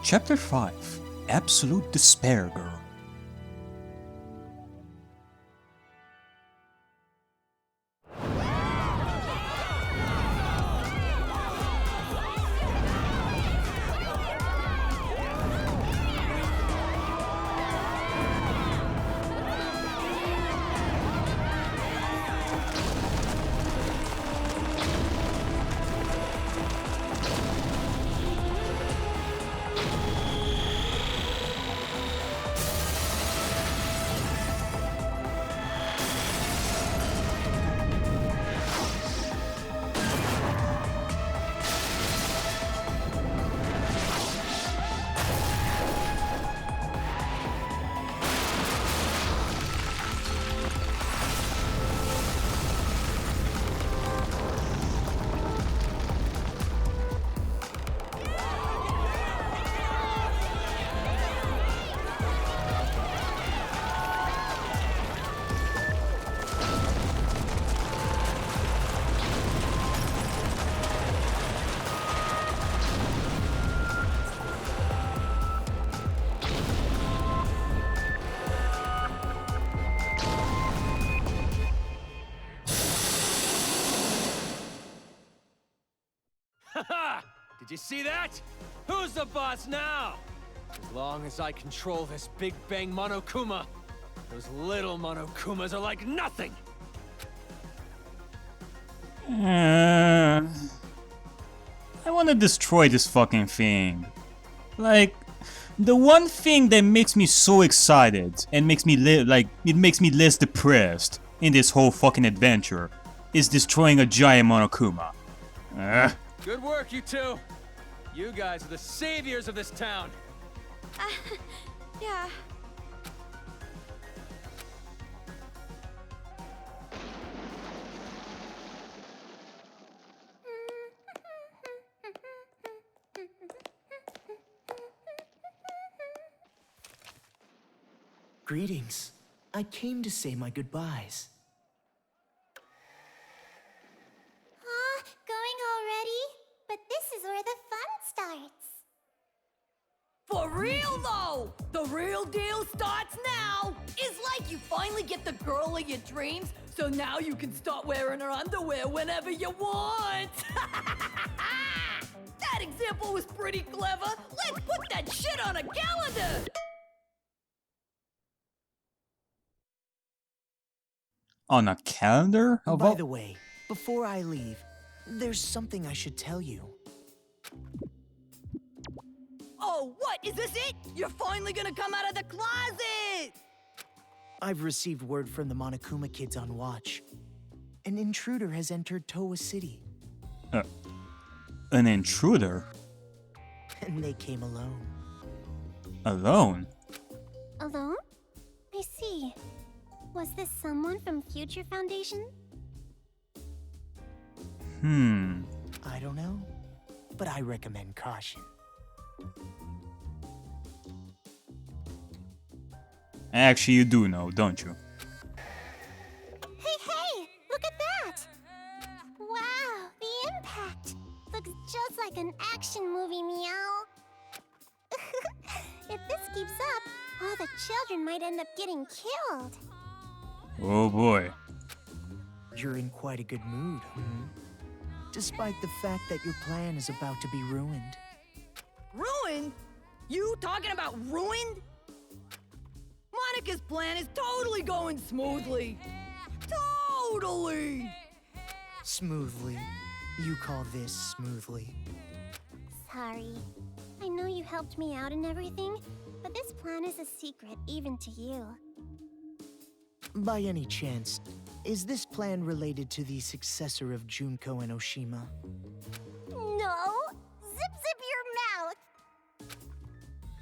Chapter 5 Absolute Despair Girl. Did you see that? Who's the boss now? As long as I control this big bang Monokuma, those little Monokumas are like nothing! I wanna destroy this fucking thing. Like, the one thing that makes me so excited and makes me it makes me less depressed in this whole fucking adventure is destroying a giant Monokuma. Good work, you two! You guys are the saviors of this town! Yeah. Greetings. I came to say my goodbyes. Going already? But this is where the fun starts. For real though! The real deal starts now! It's like you finally get the girl of your dreams, so now you can start wearing her underwear whenever you want! That example was pretty clever! Let's put that shit on a calendar! On a calendar? By the way, before I leave, there's something I should tell you. Oh, what? Is this it? You're finally gonna come out of the closet! I've received word from the Monokuma kids on watch. An intruder has entered Towa City. An intruder? And they came alone. Alone? Alone? I see. Was this someone from Future Foundation? I don't know, but I recommend caution. Actually, you do know, don't you? Hey! Look at that! Wow, the impact! Looks just like an action movie, meow. If this keeps up, all the children might end up getting killed. Oh boy. You're in quite a good mood, despite the fact that your plan is about to be ruined. Ruined? You talking about ruined? Monica's plan is totally going smoothly. Totally! Smoothly. You call this smoothly. Sorry. I know you helped me out and everything, but this plan is a secret even to you. By any chance, is this plan related to the successor of Junko and Oshima? No! Zip your mouth!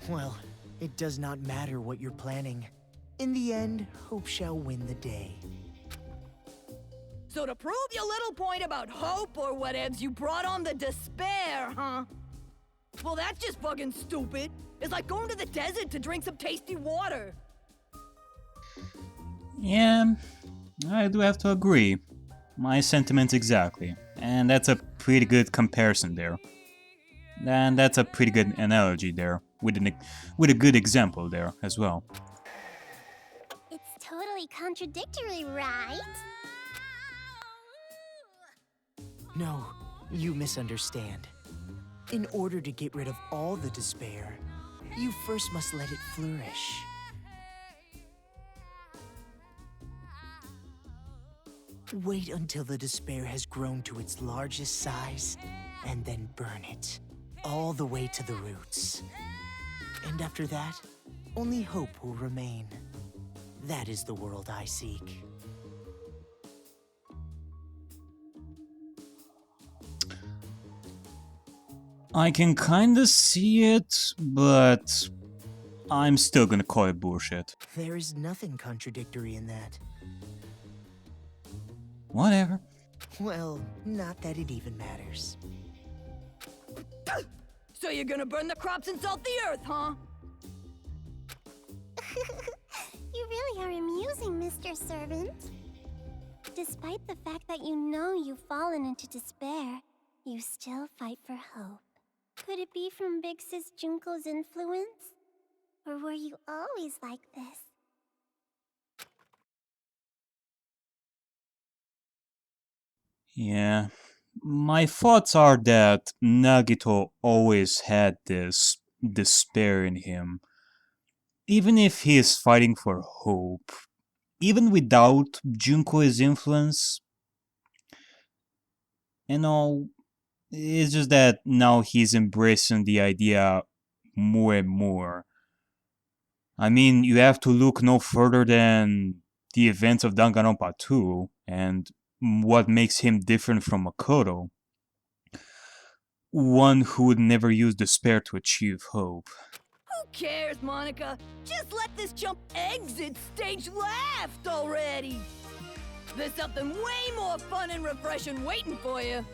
Well, it does not matter what you're planning. In the end, hope shall win the day. So to prove your little point about hope or whatevs, you brought on the despair, huh? Well, that's just fucking stupid. It's like going to the desert to drink some tasty water. Yeah, I do have to agree. My sentiments exactly. And that's a pretty good comparison there. And that's a pretty good analogy there. with a good example there as well. It's totally contradictory, right? No, you misunderstand. In order to get rid of all the despair, you first must let it flourish. Wait until the despair has grown to its largest size, and then burn it, all the way to the roots. And after that, only hope will remain. That is the world I seek. I can kinda see it, but I'm still gonna call it bullshit. There is nothing contradictory in that. Whatever. Well, not that it even matters. So you're gonna burn the crops and salt the earth, huh? You really are amusing, Mr. Servant. Despite the fact that you know you've fallen into despair, you still fight for hope. Could it be from Big Sis Junko's influence? Or were you always like this? Yeah. My thoughts are that Nagito always had this despair in him. Even if he is fighting for hope, even without Junko's influence, you know, it's just that now he's embracing the idea more and more. I mean, you have to look no further than the events of Danganronpa 2 and what makes him different from Makoto. One who would never use despair to achieve hope. Who cares, Monica? Just let this chump exit stage left already! There's something way more fun and refreshing waiting for you.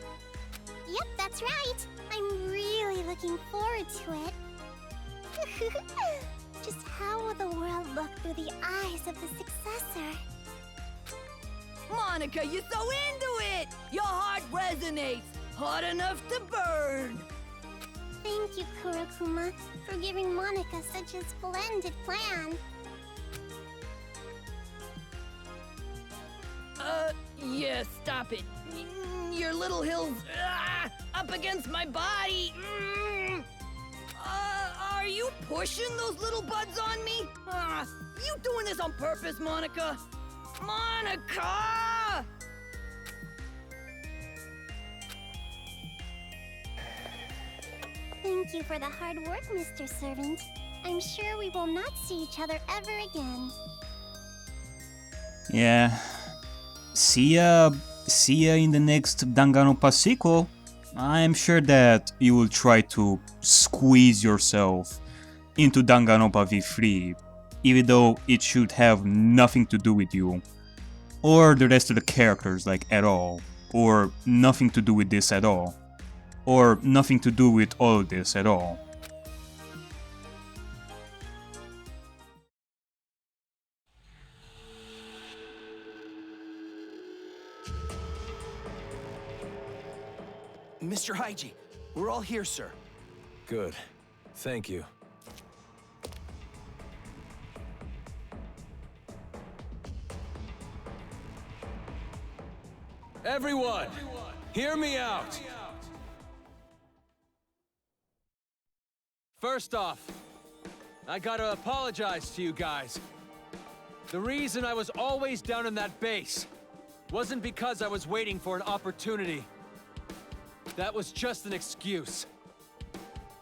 Yep, that's right. I'm really looking forward to it. Just how will the world look through the eyes of the successor? Monica, you're so into it! Your heart resonates, hot enough to burn! Thank you, Kurokuma, for giving Monica such a splendid plan. Yeah, stop it. Your little hills, up against my body. Are you pushing those little buds on me? You doing this on purpose, Monica? Monica! Thank you for the hard work, Mr. Servant. I'm sure we will not see each other ever again. Yeah. See ya in the next Danganronpa sequel. I'm sure that you will try to squeeze yourself into Danganronpa V3, even though it should have nothing to do with you, or the rest of the characters, like, at all, or nothing to do with this at all, or nothing to do with all of this at all. Mr. Haiji, we're all here, sir. Good. Thank you. Everyone, hear me out. First off, I gotta apologize to you guys. The reason I was always down in that base wasn't because I was waiting for an opportunity. That was just an excuse.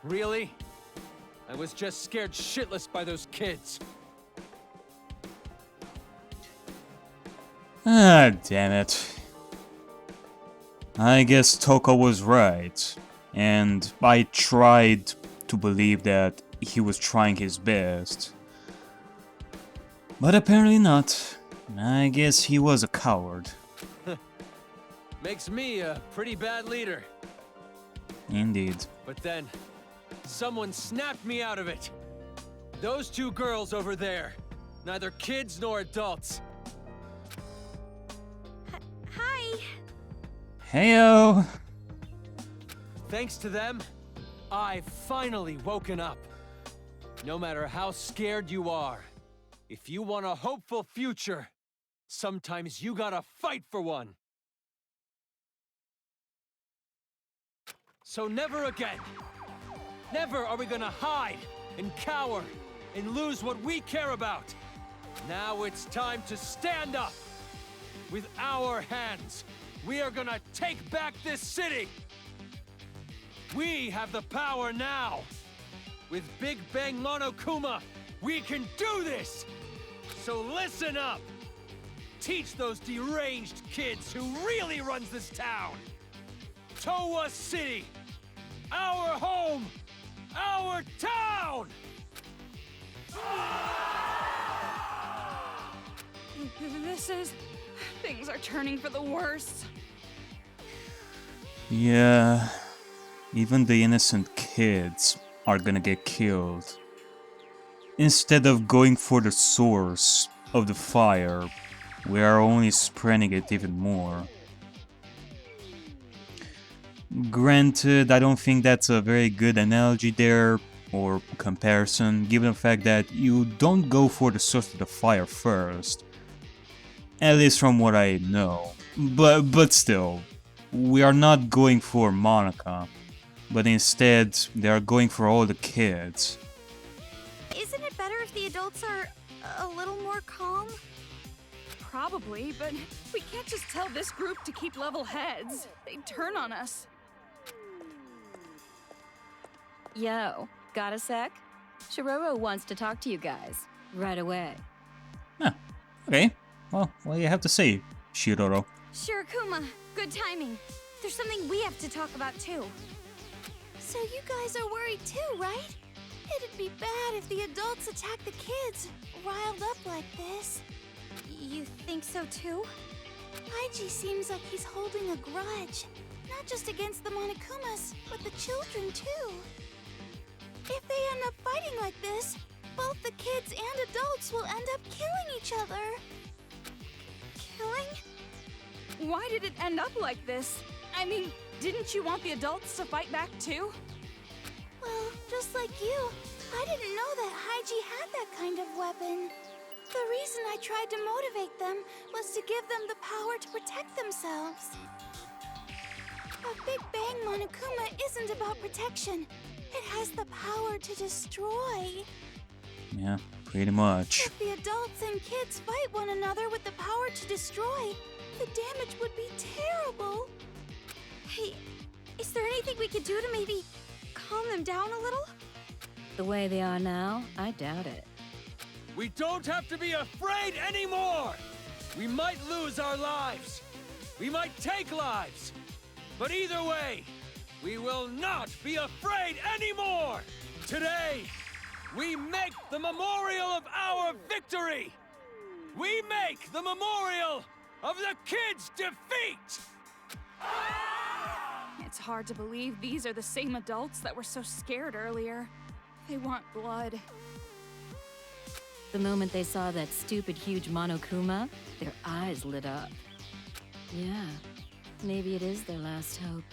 Really? I was just scared shitless by those kids. Ah, damn it. I guess Toko was right, and I tried to believe that he was trying his best. But apparently not. I guess he was a coward. Makes me a pretty bad leader. Indeed. But then, someone snapped me out of it. Those two girls over there, neither kids nor adults. Hi. Heyo! Thanks to them, I've finally woken up. No matter how scared you are, if you want a hopeful future, sometimes you gotta fight for one. So never again. Never are we gonna hide and cower and lose what we care about. Now it's time to stand up. With our hands, we are gonna take back this city. We have the power now. With Big Bang Monokuma, we can do this. So listen up. Teach those deranged kids who really runs this town. Towa City, our home, our town! Things are turning for the worst. Yeah, even the innocent kids are gonna get killed. Instead of going for the source of the fire, we are only spreading it even more. Granted, I don't think that's a very good analogy there, or comparison, given the fact that you don't go for the source of the fire first. At least from what I know. But still, we are not going for Monica, but instead they are going for all the kids. Isn't it better if the adults are a little more calm? Probably, but we can't just tell this group to keep level heads. They'd turn on us. Yo, got a sec? Shiroro wants to talk to you guys. Right away. Huh, okay. Well, what do you have to say, Shiroro? Sure, Kuma. Good timing. There's something we have to talk about too. So you guys are worried too, right? It'd be bad if the adults attack the kids, riled up like this. You think so too? Haiji seems like he's holding a grudge. Not just against the Monokumas, but the children too. If they end up fighting like this, both the kids and adults will end up killing each other. Killing? Why did it end up like this? I mean, didn't you want the adults to fight back too? Well, just like you, I didn't know that Haiji had that kind of weapon. The reason I tried to motivate them was to give them the power to protect themselves. A Big Bang Monokuma isn't about protection. It has the power to destroy. Yeah, pretty much. If the adults and kids fight one another with the power to destroy, the damage would be terrible. Hey, is there anything we could do to maybe calm them down a little? The way they are now, I doubt it. We don't have to be afraid anymore! We might lose our lives. We might take lives. But either way, we will not be afraid anymore! Today, we make the memorial of our victory! We make the memorial of the kids' defeat! It's hard to believe these are the same adults that were so scared earlier. They want blood. The moment they saw that stupid huge Monokuma, their eyes lit up. Yeah, maybe it is their last hope.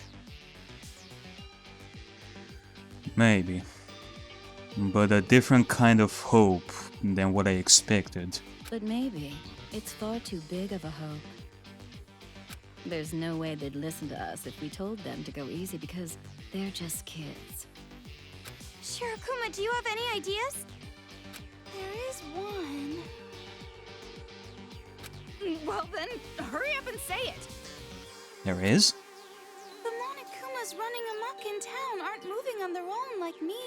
Maybe. But a different kind of hope than what I expected. But maybe it's far too big of a hope. There's no way they'd listen to us if we told them to go easy because they're just kids. Sure, Kuma, do you have any ideas? There is one. Well then, hurry up and say it! There is? The Monokumas running amok in town aren't moving on their own like me.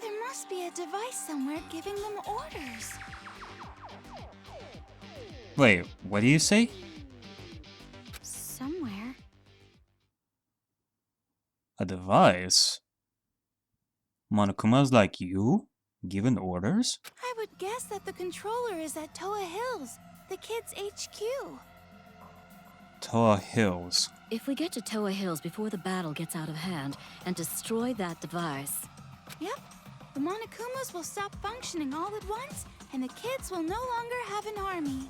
There must be a device somewhere giving them orders. Wait, what do you say? Somewhere. A device? Monokuma's like you? Given orders? I would guess that the controller is at Toa Hills, the kids' HQ. Toa Hills. If we get to Toa Hills before the battle gets out of hand and destroy that device... Yep. The Monokumas will stop functioning all at once, and the kids will no longer have an army.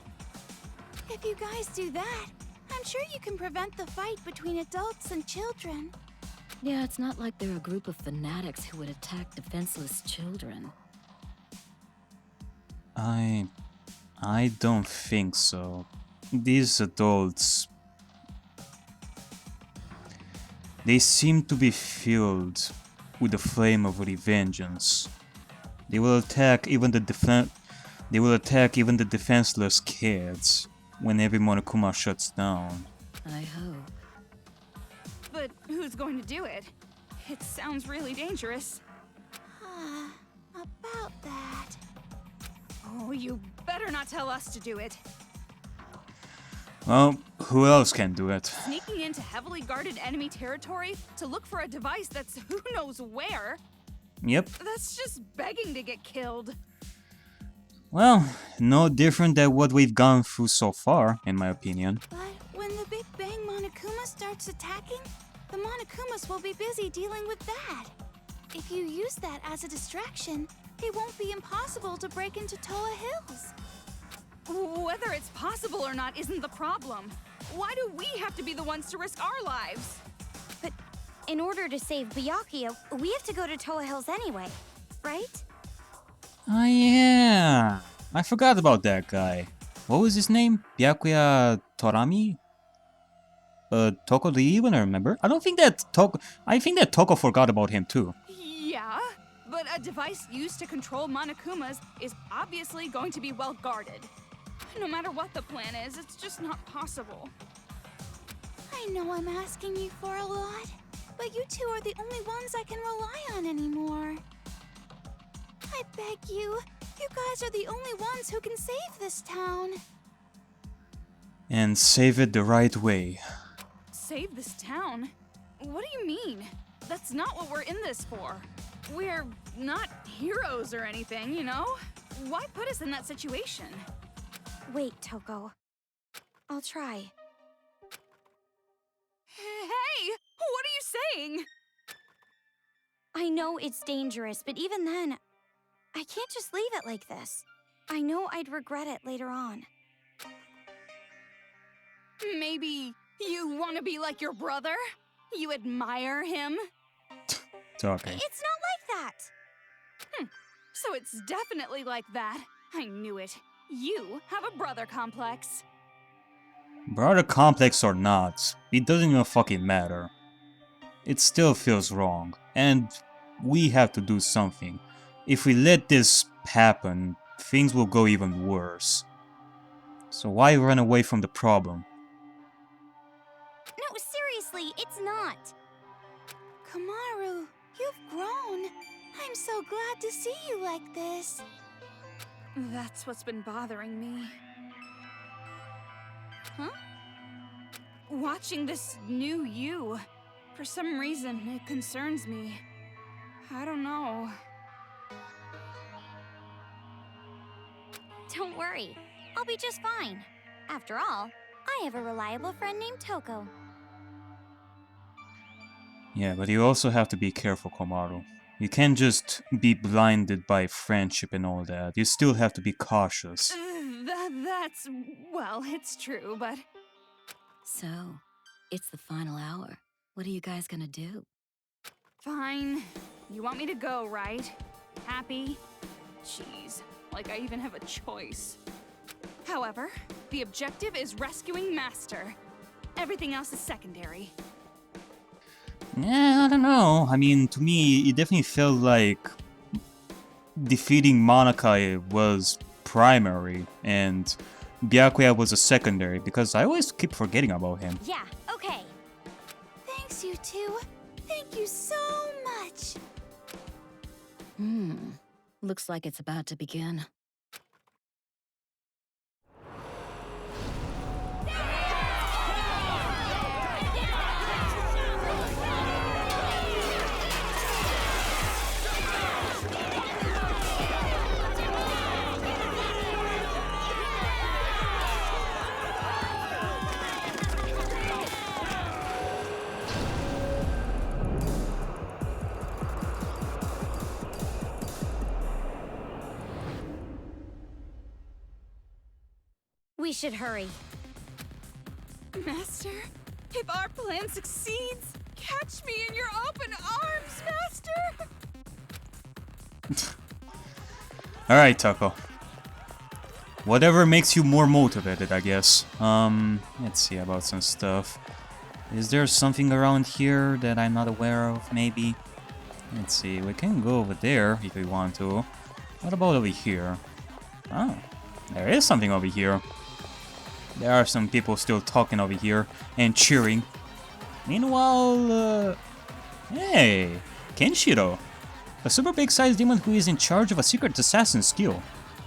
If you guys do that, I'm sure you can prevent the fight between adults and children. Yeah, it's not like they're a group of fanatics who would attack defenseless children. I don't think so. These adults, they seem to be filled with the flame of revengeance. They will attack even the defenseless kids whenever Monokuma shuts down. I hope. But who's going to do it? It sounds really dangerous. About that. Oh, you better not tell us to do it. Well, who else can do it? Sneaking into heavily guarded enemy territory to look for a device that's who knows where? Yep. That's just begging to get killed. Well, no different than what we've gone through so far, in my opinion. But when the Big Bang Monokuma starts attacking, the Monokumas will be busy dealing with that. If you use that as a distraction, it won't be impossible to break into Toa Hills. Whether it's possible or not isn't the problem. Why do we have to be the ones to risk our lives? But in order to save Byakuya, we have to go to Toa Hills anyway, right? Oh yeah, I forgot about that guy. What was his name? Byakuya Torami? Toko, do you even remember? I think that Toko forgot about him too. Yeah, but a device used to control Monokumas is obviously going to be well guarded. No matter what the plan is, it's just not possible. I know I'm asking you for a lot, but you two are the only ones I can rely on anymore. I beg you, you guys are the only ones who can save this town. And save it the right way. Save this town? What do you mean? That's not what we're in this for. We're not heroes or anything, you know? Why put us in that situation? Wait, Toko. I'll try. Hey! What are you saying? I know it's dangerous, but even then, I can't just leave it like this. I know I'd regret it later on. Maybe you want to be like your brother? You admire him? It's okay. It's not like that! So it's definitely like that. I knew it. You have a brother complex. Brother complex or not, it doesn't even fucking matter. It still feels wrong, and we have to do something. If we let this happen, things will go even worse. So why run away from the problem? No, seriously, it's not. Komaru, you've grown. I'm so glad to see you like this. That's what's been bothering me. Huh? Watching this new you. For some reason, it concerns me. I don't know. Don't worry, I'll be just fine. After all, I have a reliable friend named Toko. Yeah, but you also have to be careful, Komaru. You can't just be blinded by friendship and all that. You still have to be cautious. That's... well, it's true, but... So, it's the final hour. What are you guys gonna do? Fine. You want me to go, right? Happy? Jeez, like I even have a choice. However, the objective is rescuing Master. Everything else is secondary. Yeah, I don't know. I mean, to me, it definitely felt like defeating Monokai was primary and Byakuya was a secondary, because I always keep forgetting about him. Yeah, okay. Thanks, you two. Thank you so much. Looks like it's about to begin. We should hurry. Master, if our plan succeeds, catch me in your open arms, Master! Alright, Toko. Whatever makes you more motivated, I guess. Let's see about some stuff. Is there something around here that I'm not aware of, maybe? Let's see, we can go over there if we want to. What about over here? Oh, there is something over here. There are some people still talking over here and cheering. Meanwhile, hey, Kenshiro, a super big-sized demon who is in charge of a secret assassin skill.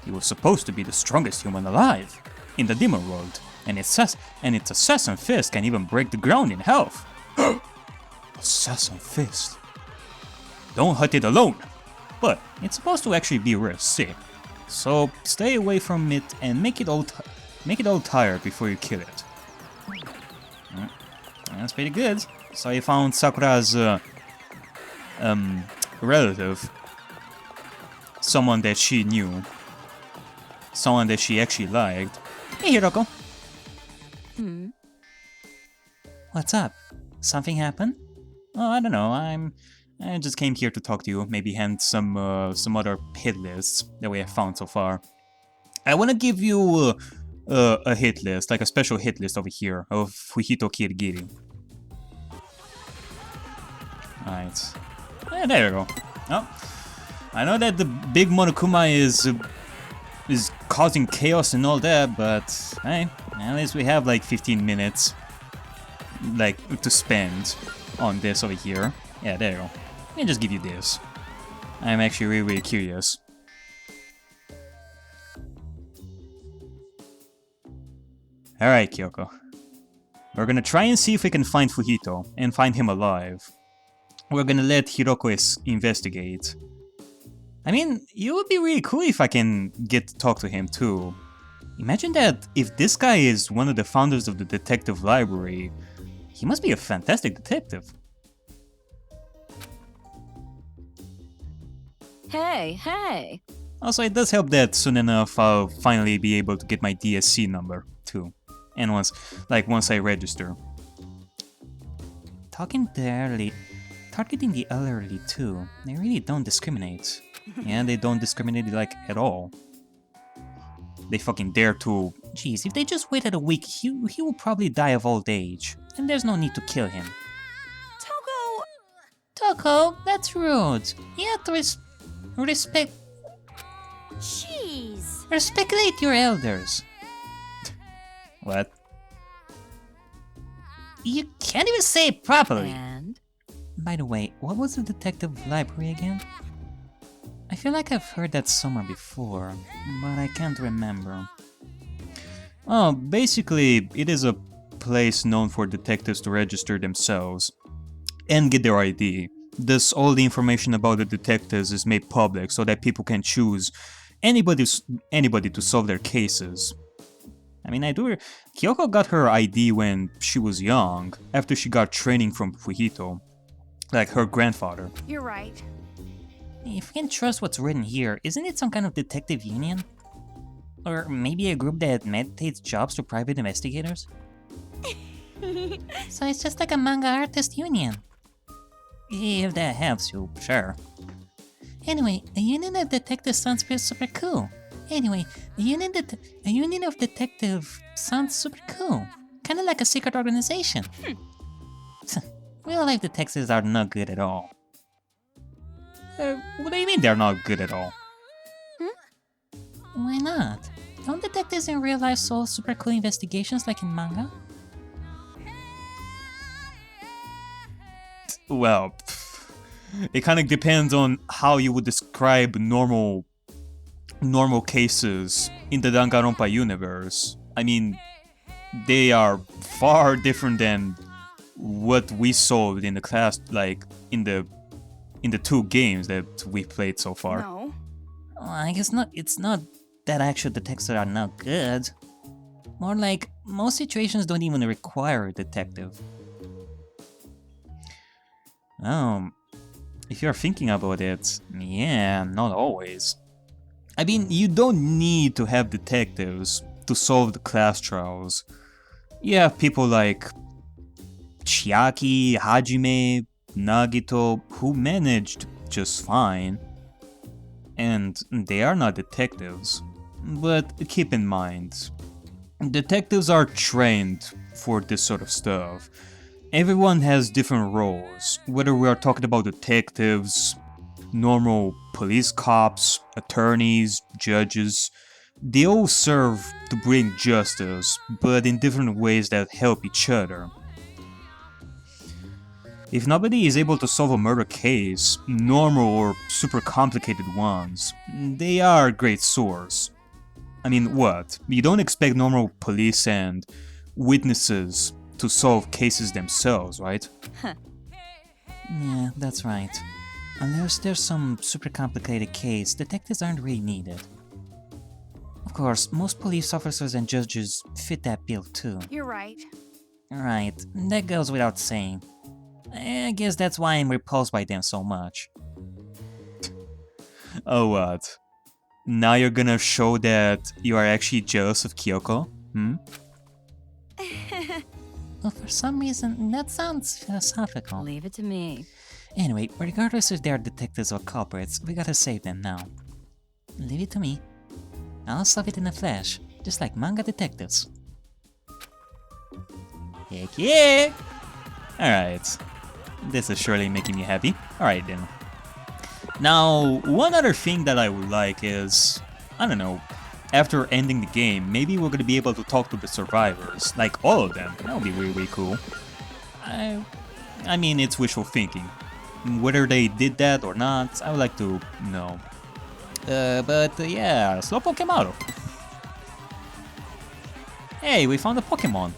He was supposed to be the strongest human alive in the demon world, and its assassin fist can even break the ground in health. Assassin fist. Don't hunt it alone, but it's supposed to actually be real sick. So stay away from it and make it all tired before you kill it. That's pretty good. So you found Sakura's relative, someone that she knew, someone that she actually liked. Hey, Hiroko. What's up? Something happened? Oh, I don't know. I just came here to talk to you. Maybe hand some other hit lists that we have found so far. I want to give you a hit list, like a special hit list over here of Fujito Kirigiri. Alright. Yeah, there you go. Oh, I know that the big Monokuma is causing chaos and all that, but hey, at least we have like 15 minutes like to spend on this over here. Yeah, there you go. Let me just give you this. I'm actually really, really curious. Alright, Kyoko. We're gonna try and see if we can find Fujito and find him alive. We're gonna let Hiroko investigate. I mean, it would be really cool if I can get to talk to him too. Imagine that if this guy is one of the founders of the detective library, he must be a fantastic detective. Hey! Also, it does help that soon enough I'll finally be able to get my DSC number too. And once I register. Targeting the elderly too. They really don't discriminate. Yeah, they don't discriminate like at all. They fucking dare to. Jeez, if they just waited a week, he will probably die of old age. And there's no need to kill him. Toko, that's rude. You have to respect. Jeez. Respect your elders. What? You can't even say it properly. And? By the way, what was the detective library again? I feel like I've heard that somewhere before, but I can't remember. Oh, basically, it is a place known for detectives to register themselves and get their ID. Thus, all the information about the detectives is made public so that people can choose anybody to solve their cases. I mean, Kyoko got her ID when she was young, after she got training from Fujito, like her grandfather. You're right. If we can trust what's written here, isn't it some kind of detective union? Or maybe a group that meditates jobs to private investigators? So it's just like a manga artist union. If that helps you, sure. Anyway, a union of detectives sounds super cool. Anyway, a union of detectives sounds super cool. Kinda like a secret organization. Real life detectives are not good at all. What do you mean they're not good at all? Why not? Don't detectives in real life solve super cool investigations like in manga? Well, it kind of depends on how you would describe normal cases in the Danganronpa universe. I mean, they are far different than what we solved in the class, like in the two games that we've played so far. No. Well, I guess not. It's not that actual detectives are not good. More like most situations don't even require a detective. If you're thinking about it, yeah, not always. I mean, you don't need to have detectives to solve the class trials. You have people like Chiaki, Hajime, Nagito, who managed just fine. And they are not detectives. But keep in mind, detectives are trained for this sort of stuff. Everyone has different roles, whether we are talking about detectives, normal police cops, attorneys, judges. They all serve to bring justice, but in different ways that help each other. If nobody is able to solve a murder case, normal or super complicated ones, they are a great source. I mean, what? You don't expect normal police and witnesses to solve cases themselves, right? Yeah, that's right. Unless there's some super complicated case, detectives aren't really needed. Of course, most police officers and judges fit that bill too. You're right. Right, that goes without saying. I guess that's why I'm repulsed by them so much. Oh what? Now you're gonna show that you are actually jealous of Kyoko? Well, for some reason, that sounds philosophical. Leave it to me. Anyway, regardless if they're detectives or culprits, we gotta save them now. Leave it to me. I'll solve it in a flash, just like manga detectives. Heck yeah! Alright. This is surely making me happy. Alright then. Now, one other thing that I would like is, I don't know, after ending the game, maybe we're gonna be able to talk to the survivors, like all of them. That would be really, really cool. I mean, it's wishful thinking. Whether they did that or not, I would like to know. But yeah, Slowpoke Komaru. Hey, we found a Pokemon.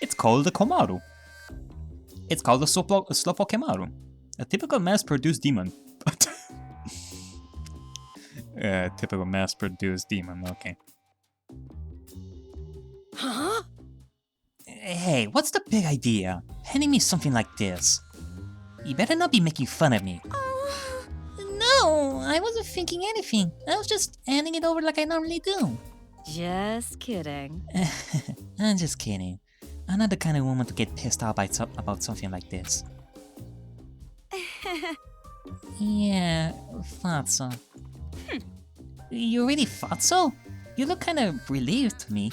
It's called the Komaru. It's called the Slowpoke Komaru. A typical mass-produced demon. Typical mass-produced demon, okay. Huh? Hey, what's the big idea? Handing me something like this? You better not be making fun of me. Oh, no, I wasn't thinking anything. I was just handing it over like I normally do. Just kidding. I'm just kidding. I'm not the kind of woman to get pissed off about something like this. Yeah, thought so. You really thought so? You look kind of relieved to me.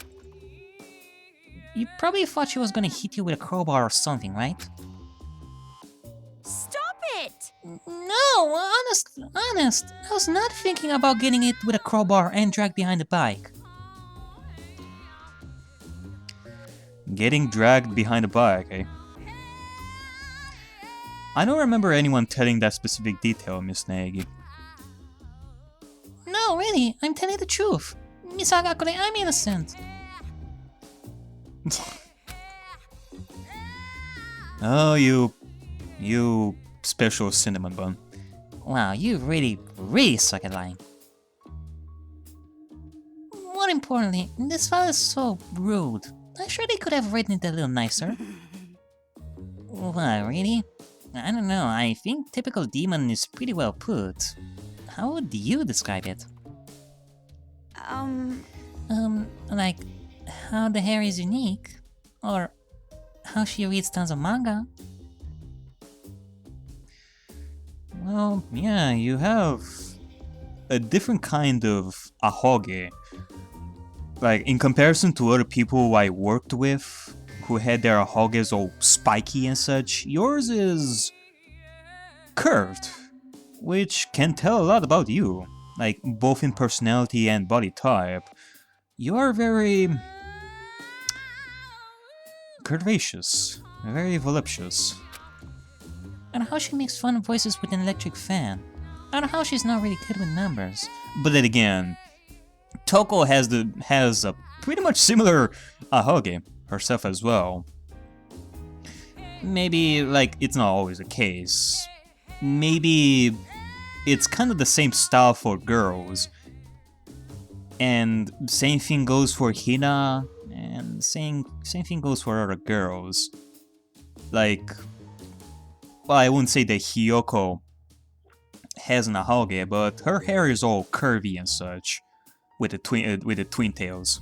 You probably thought she was gonna hit you with a crowbar or something, right? Stop it! No, honest. I was not thinking about getting it with a crowbar and dragged behind the bike. Getting dragged behind a bike, eh? I don't remember anyone telling that specific detail, Miss Naegi. No, really, I'm telling the truth. Miss Agakure, I'm innocent. Oh, you special cinnamon bun. Wow, you really suck at lying. More importantly, this file is so rude. I'm sure they could have written it a little nicer. What, really? I don't know, I think typical demon is pretty well put. How would you describe it? Like, how the hair is unique? Or how she reads tons of manga? Well, yeah, you have a different kind of ahoge. Like, in comparison to other people who I worked with, who had their ahoges all spiky and such, yours is curved, which can tell a lot about you, like both in personality and body type. You are very curvaceous, very voluptuous. And how she makes fun voices with an electric fan. And how she's not really good with numbers. But then again, Toko has a pretty much similar ahoge herself as well. Maybe, like, it's not always the case. Maybe it's kind of the same style for girls. And same thing goes for Hina, and same thing goes for other girls. Like, well, I wouldn't say that Hiyoko has an ahoge, but her hair is all curvy and such, with the twin tails.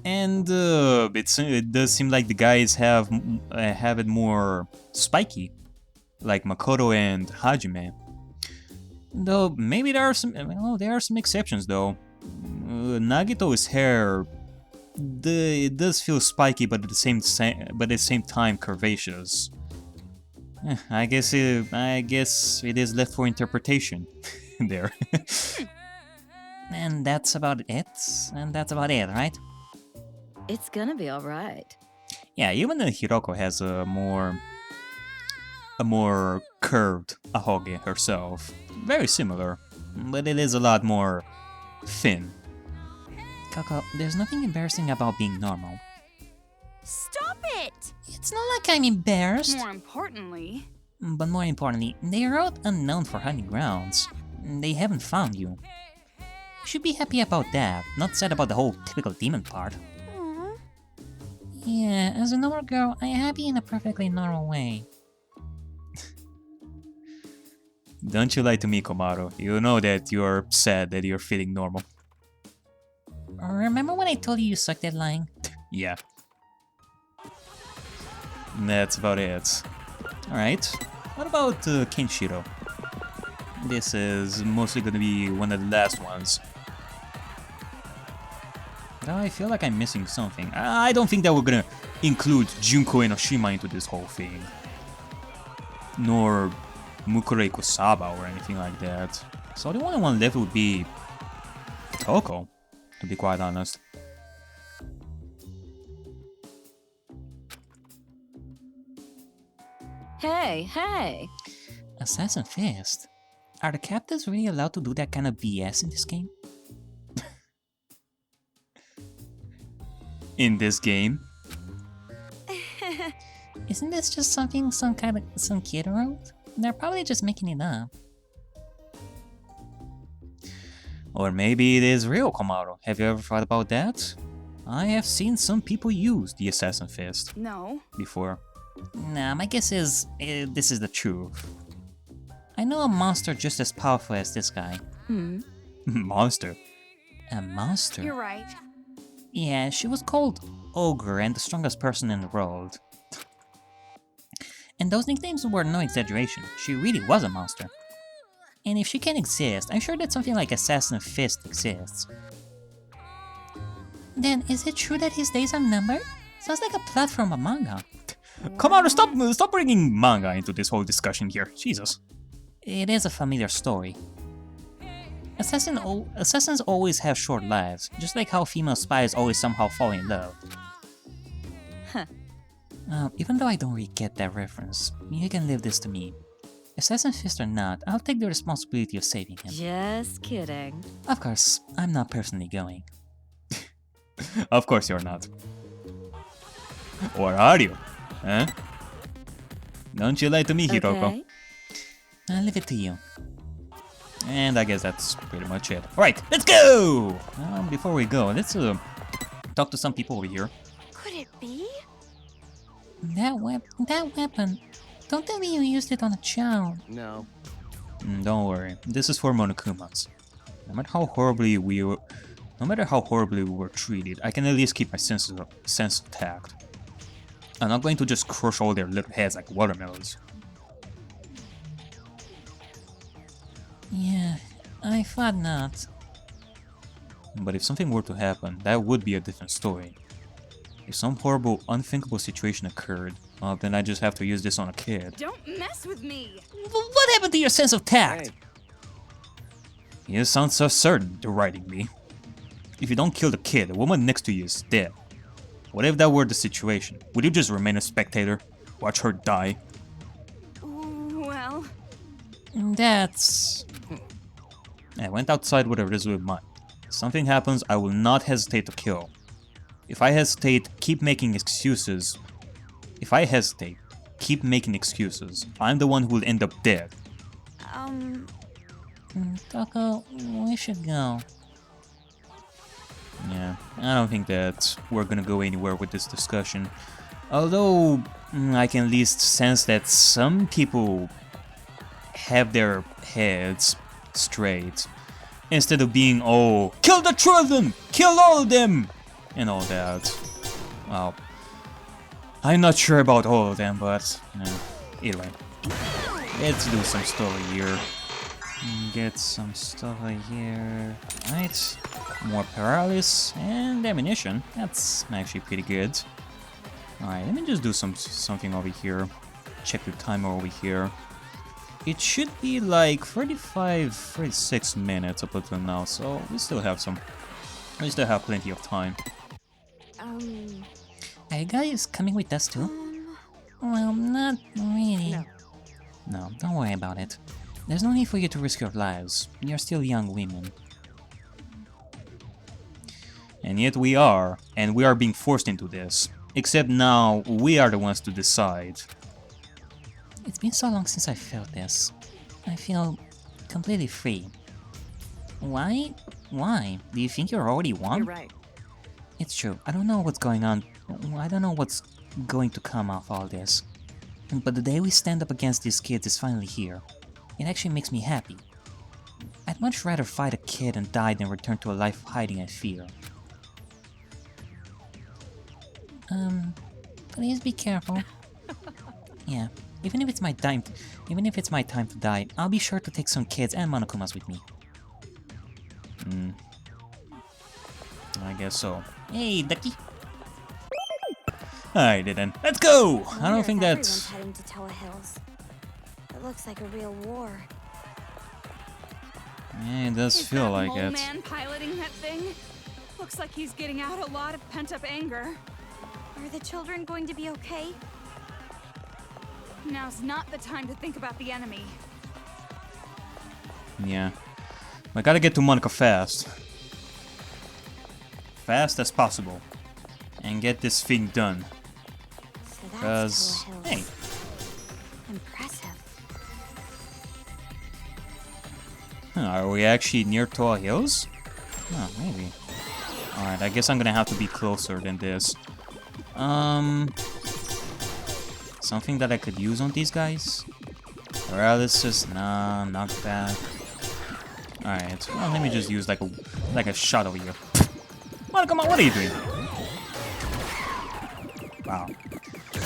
And it does seem like the guys have it more spiky, like Makoto and Hajime. Though maybe there are some, well, there are some exceptions though. Nagito's hair, it does feel spiky, but at the same time curvaceous. I guess it is left for interpretation. There. And that's about it. And that's about it, right? It's gonna be alright. Yeah, even Hiroko has a more curved ahoge herself. Very similar, but it is a lot more thin. Coco, there's nothing embarrassing about being normal. Stop it! It's not like I'm embarrassed. More importantly, But more importantly, they are out unknown for hunting grounds. They haven't found you. You should be happy about that, not sad about the whole typical demon part. Yeah, as a normal girl, I am happy in a perfectly normal way. Don't you lie to me, Komaru. You know that you're sad that you're feeling normal. Remember when I told you sucked at lying? Yeah. That's about it. Alright, what about Kenshiro? This is mostly gonna be one of the last ones. Though I feel like I'm missing something. I don't think that we're gonna include Junko Enoshima into this whole thing. Nor Mukure Kusaba or anything like that. So the only one left would be Toko, to be quite honest. Hey! Assassin Fist? Are the captives really allowed to do that kind of BS in this game? In this game? Isn't this just something some kid wrote? They're probably just making it up. Or maybe it is real, Komaru. Have you ever thought about that? I have seen some people use the Assassin Fist no. before. Nah, my guess is this is the truth. I know a monster just as powerful as this guy. Monster. A monster? You're right. Yeah, she was called Ogre and the strongest person in the world. And those nicknames were no exaggeration. She really was a monster. And if she can exist, I'm sure that something like Assassin Fist exists. Then, is it true that his days are numbered? Sounds like a plot from a manga. Komaru, stop bringing manga into this whole discussion here. Jesus. It is a familiar story. Assassins always have short lives, just like how female spies always somehow fall in love. Huh. Even though I don't really get that reference, you can leave this to me. Assassin Fist or not, I'll take the responsibility of saving him. Just kidding. Of course, I'm not personally going. Of course you're not. Or are you? Huh? Don't you lie to me, Hiroko. Okay. I'll leave it to you. And I guess that's pretty much it. Alright, let's go! Before we go, let's talk to some people over here. Could it be? That weapon. Don't tell me you used it on a child. No. Don't worry, this is for Monokumas. No matter how horribly we were treated, I can at least keep my sense of tact. I'm not going to just crush all their little heads like watermelons. Yeah, I thought not. But if something were to happen, that would be a different story. If some horrible, unthinkable situation occurred, well, then I just have to use this on a kid. Don't mess with me. What happened to your sense of tact? Hey. You sound so certain deriding me. If you don't kill the kid, the woman next to you is dead. What if that were the situation? Would you just remain a spectator? Watch her die? Well, That's... I went outside with a resolute mind. If something happens, I will not hesitate to kill. If I hesitate, keep making excuses. I'm the one who will end up dead. Toko, we should go. Yeah, I don't think that we're gonna go anywhere with this discussion. Although, I can at least sense that some people have their heads straight. Instead of being, oh, kill the children! Kill all of them! And all that. Well, I'm not sure about all of them, but either way. Let's do some story here. Get some stuff right here. Right. More paralysis and ammunition. That's actually pretty good. Alright, let me just do something over here. Check the timer over here. It should be like 36 minutes up until now, so we still have plenty of time. Are you guys coming with us too? Well, not really. No, don't worry about it. There's no need for you to risk your lives. You're still young women. And yet we are being forced into this. Except now, we are the ones to decide. It's been so long since I felt this. I feel completely free. Why? Why? Do you think you're already one? You're right. It's true. I don't know what's going on. I don't know what's going to come off all this. But the day we stand up against these kids is finally here. It actually makes me happy. I'd much rather fight a kid and die than return to a life of hiding and fear. Please be careful. Yeah, even if it's my time to die, I'll be sure to take some kids and Monokumas with me. I guess so. Hey, Ducky. Alright then, let's go! I don't think Everyone's that's... heading to Toa Hills. It looks like a real war. Yeah, it does feel like mole it. man piloting that thing? Looks like he's getting out a lot of pent-up anger. Are the children going to be okay? Now's not the time to think about the enemy. Yeah. I gotta get to Monica fast. Fast as possible. And get this thing done. So Because, that's Toa Hills. hey, Impressive. are we actually near Toa Hills? Oh, maybe. Alright, I guess I'm gonna have to be closer than this. Something that I could use on these guys? Paralysis? Nah, not that. Alright, well, let me just use like a shot over here. Monokuma, what are you doing? Wow.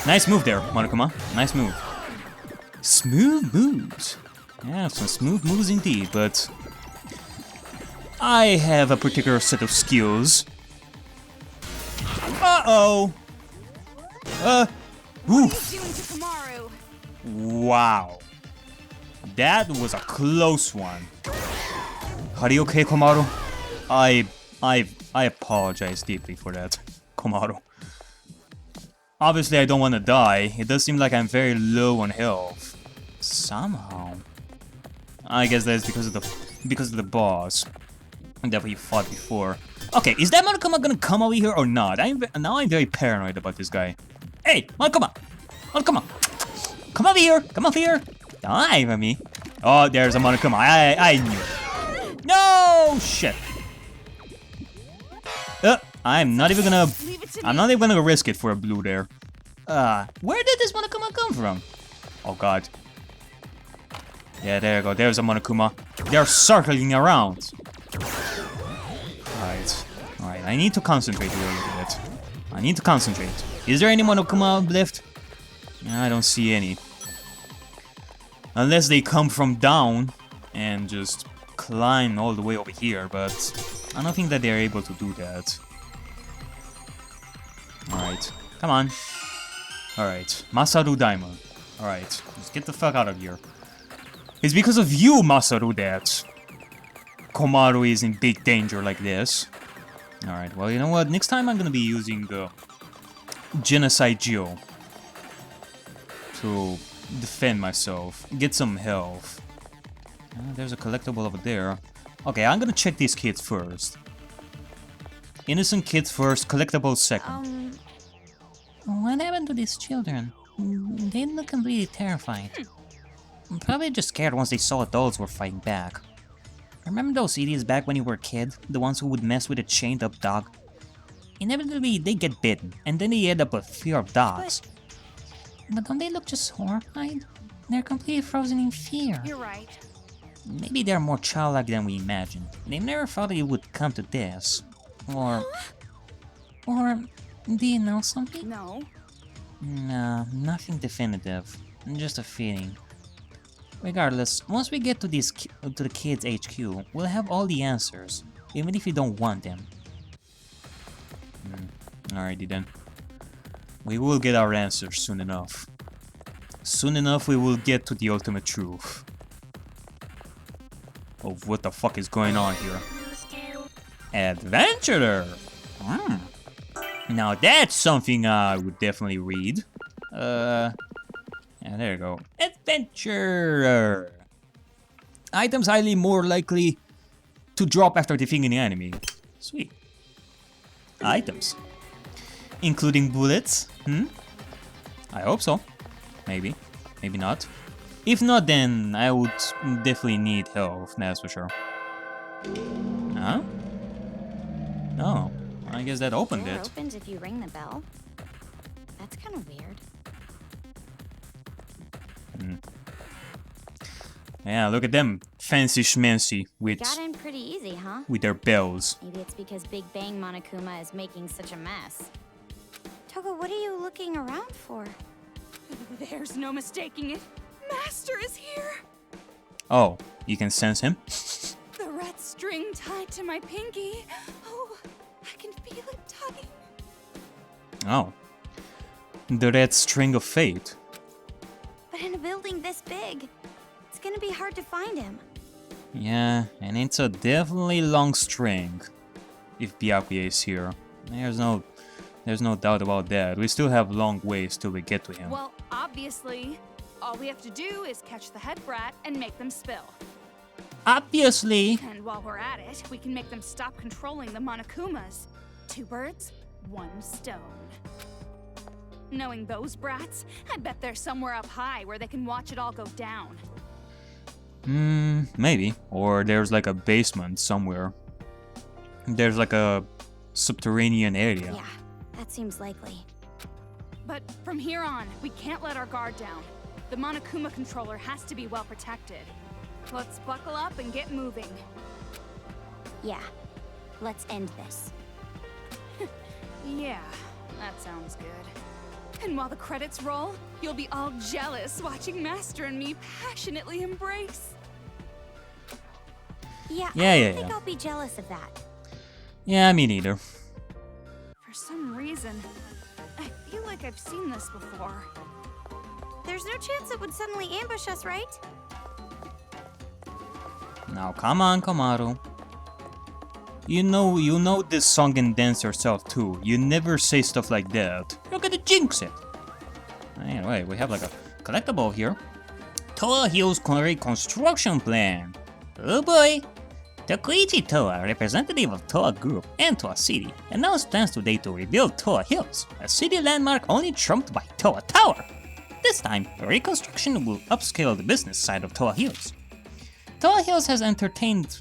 Nice move there, Monokuma. Nice move. Smooth moves. Yeah, some smooth moves indeed, but I have a particular set of skills. Uh-oh! What Oof. are you doing to Komaru? Wow. That was a close one. Are you okay, Komaru? I apologize deeply for that, Komaru. Obviously, I don't want to die. It does seem like I'm very low on health. Somehow. I guess that's because of the boss that we fought before. Okay, is that Monokuma gonna come over here or not? Now I'm very paranoid about this guy. Hey, Monokuma! Monokuma! Come over here! Come over here! Don't lie for me. Oh, there's a Monokuma. I knew. No! Shit. I'm not even gonna risk it for a blue there. Where did this Monokuma come from? Oh god. Yeah, there you go. There's a Monokuma. They're circling around. Alright, I need to concentrate here a little bit. I need to concentrate. Is there any Monokuma left? I don't see any. Unless they come from down and just climb all the way over here, but I don't think that they're able to do that. Alright, come on. Alright, Masaru Daimon. Alright, let's get the fuck out of here. It's because of you, Masaru, that Komaru is in big danger like this. Alright, well, you know what? Next time I'm gonna be using the Genocide Jack to defend myself, get some health. There's a collectible over there. Okay, I'm gonna check these kids first. Innocent kids first, collectibles second. What happened to these children? They look completely terrified. Probably just scared once they saw adults were fighting back. Remember those idiots back when you were a kid? The ones who would mess with a chained up dog? Inevitably, they get bitten, and then they end up with fear of dogs. But don't they look just horrified? They're completely frozen in fear. You're right. Maybe they're more childlike than we imagined. They never thought it would come to this. Or, do you know something? No. No, nothing definitive. Just a feeling. Regardless, once we get to to the kids' HQ, we'll have all the answers, even if you don't want them. Alrighty then. We will get our answers soon enough. Soon enough we will get to the ultimate truth of what the fuck is going on here. Adventurer! Now that's something I would definitely read. Yeah, there you go. Adventurer! Items highly more likely to drop after defeating the enemy. Sweet. Items. Including bullets? I hope so. Maybe. Maybe not. If not, then I would definitely need health, that's for sure. Huh? Oh, I guess that opened it. Opens if you ring the bell. That's kind of weird. Yeah, look at them. Fancy schmancy with Got in pretty easy, huh? with their bells. Maybe it's because Big Bang Monokuma is making such a mess. Toko, what are you looking around for? There's no mistaking it. Master is here. Oh, you can sense him? The red string tied to my pinky. Oh, I can feel it tugging. Oh. The red string of fate. But in a building this big, it's gonna be hard to find him. Yeah, and it's a definitely long string. If Byakuya is here. There's no doubt about that. We still have long ways till we get to him. Well, obviously, all we have to do is catch the head brat and make them spill. Obviously. And while we're at it, we can make them stop controlling the Monokumas. 2 birds, 1 stone. Knowing those brats, I bet they're somewhere up high where they can watch it all go down. Maybe. Or there's like a basement somewhere. There's like a subterranean area. Yeah, that seems likely. But from here on, we can't let our guard down. The Monokuma controller has to be well protected. Let's buckle up and get moving. Yeah, let's end this. Yeah, that sounds good. And while the credits roll, you'll be all jealous watching Master and me passionately embrace. Yeah, Yeah, I yeah, don't think yeah. I'll be jealous of that. Yeah, me neither. For some reason, I feel like I've seen this before. There's no chance it would suddenly ambush us, right? Now come on, Komaru. You know this song and dance yourself too. You never say stuff like that. You're gonna jinx it. Anyway, we have like a collectible here. Toa Hill's construction plan. Oh boy! Takuichi Toa, representative of Toa Group and Toa City, announced plans today to rebuild Toa Hills, a city landmark only trumped by Toa Tower. This time, the reconstruction will upscale the business side of Toa Hills. Toa Hills has entertained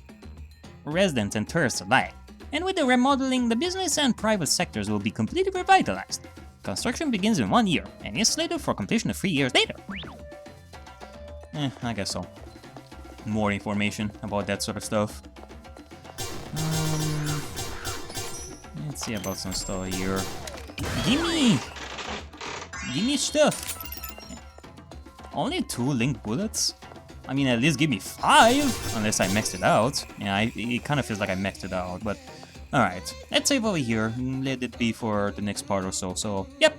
residents and tourists alike, and with the remodeling, the business and private sectors will be completely revitalized. Construction begins in 1 year, and is slated for completion of 3 years later. I guess so. More information about that sort of stuff. Let's see about some stuff here. Gimme stuff. Only 2 link bullets? I mean, at least give me 5, unless I maxed it out. Yeah, it kind of feels like I maxed it out, but alright. Let's save over here and let it be for the next part or so. So, yep,